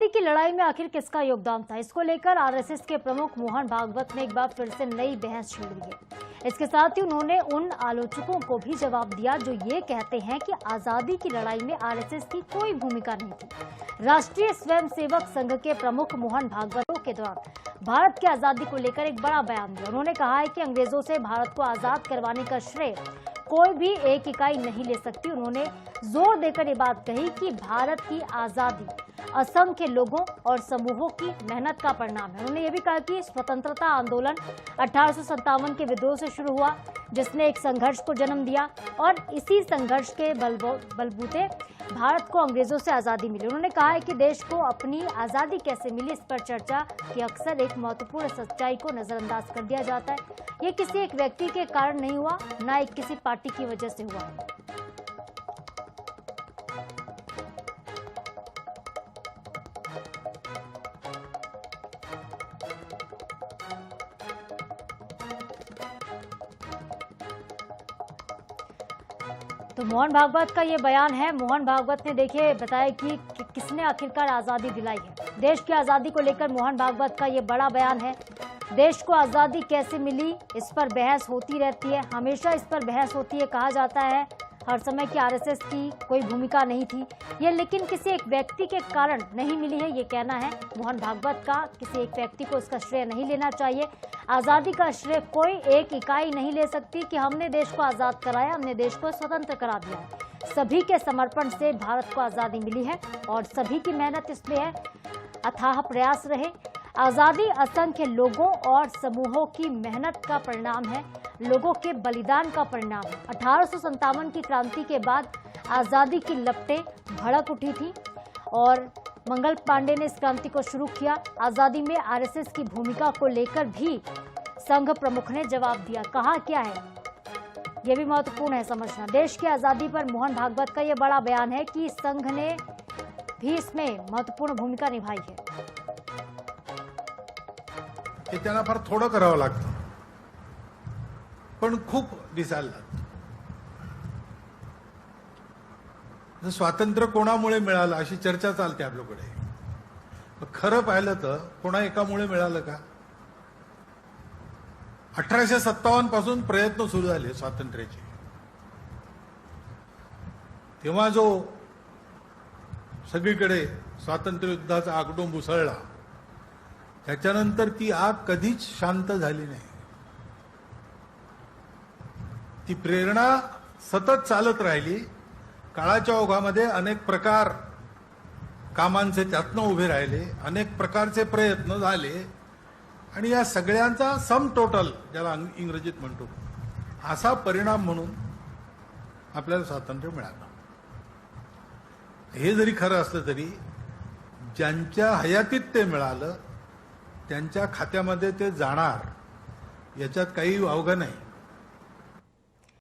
की लड़ाई में आखिर किसका योगदान था, इसको लेकर आरएसएस के प्रमुख मोहन भागवत ने एक बार फिर से नई बहस छेड़ दी है। इसके साथ ही उन्होंने उन आलोचकों को भी जवाब दिया जो ये कहते हैं कि आजादी की लड़ाई में आरएसएस की कोई भूमिका नहीं थी। राष्ट्रीय स्वयंसेवक संघ के प्रमुख मोहन भागवत के दौरान भारत की आजादी को लेकर एक बड़ा बयान दिया। उन्होंने कहा है कि अंग्रेजों से भारत को आजाद करवाने का श्रेय कोई भी एक इकाई नहीं ले सकती। उन्होंने जोर देकर ये बात कही कि भारत की आजादी असंख्य लोगों और समूहों की मेहनत का परिणाम है। उन्होंने ये भी कहा कि स्वतंत्रता आंदोलन 1857 के विद्रोह से शुरू हुआ, जिसने एक संघर्ष को जन्म दिया और इसी संघर्ष के बलबूते भारत को अंग्रेजों से आजादी मिली। उन्होंने कहा है कि देश को अपनी आजादी कैसे मिली, इस पर चर्चा की अक्सर एक महत्वपूर्ण सच्चाई को नजरअंदाज कर दिया जाता है। ये किसी एक व्यक्ति के कारण नहीं हुआ, न एक किसी पार्टी की वजह से हुआ। तो मोहन भागवत का ये बयान है। मोहन भागवत ने देखिए बताया कि किसने आखिरकार आजादी दिलाई है। देश की आजादी को लेकर मोहन भागवत का ये बड़ा बयान है। देश को आजादी कैसे मिली, इस पर बहस होती रहती है, हमेशा इस पर बहस होती है। कहा जाता है हर समय कि आरएसएस की कोई भूमिका नहीं थी, ये लेकिन किसी एक व्यक्ति के कारण नहीं मिली है, ये कहना है मोहन भागवत का। किसी एक व्यक्ति को इसका श्रेय नहीं लेना चाहिए। आज़ादी का श्रेय कोई एक इकाई नहीं ले सकती कि हमने देश को आज़ाद कराया, हमने देश को स्वतंत्र करा दिया है। सभी के समर्पण से भारत को आज़ादी मिली है और सभी की मेहनत इसमें है, अथाह प्रयास रहे। आज़ादी असंख्य लोगों और समूहों की मेहनत का परिणाम है, लोगों के बलिदान का परिणाम है। 1857 की क्रांति के बाद आज़ादी की लपटें भड़क उठी थी और मंगल पांडे ने इस क्रांति को शुरू किया। आज़ादी में आरएसएस की भूमिका को लेकर भी संघ प्रमुख ने जवाब दिया। कहा क्या है, यह भी महत्वपूर्ण है समझना। देश की आज़ादी पर मोहन भागवत का यह बड़ा बयान है कि संघ ने भी इसमें महत्वपूर्ण भूमिका निभाई है। हे त्यांना फार थोडं करावं लागतं, पण खूप दिसायला लागतं। स्वातंत्र्य कोणामुळे मिळालं अशी चर्चा चालते आपल्याकडे। खरं पाहिलं तर कोणा एकामुळे मिळालं का? 1857 पासून प्रयत्न सुरू झाले स्वातंत्र्याचे। तेव्हा जो सगळीकडे स्वातंत्र्य युद्धाचा आगडोंब उसळला, त्याच्यानंतर ती आग कधीच शांत झाली नाही। ती प्रेरणा सतत चालत राहिली। काळाच्या ओघामध्ये अनेक प्रकार कामांचे त्यातनं उभे राहिले, अनेक प्रकारचे प्रयत्न झाले आणि या सगळ्यांचा सम टोटल, ज्याला इंग्रजीत म्हणतो, असा परिणाम म्हणून आपल्याला स्वातंत्र्य मिळालं। हे जरी खरं असलं तरी ज्यांच्या हयातीत ते मिळालं त्यांच्या खात्यामध्ये ते जाणार याच्यात काही वावग नाही।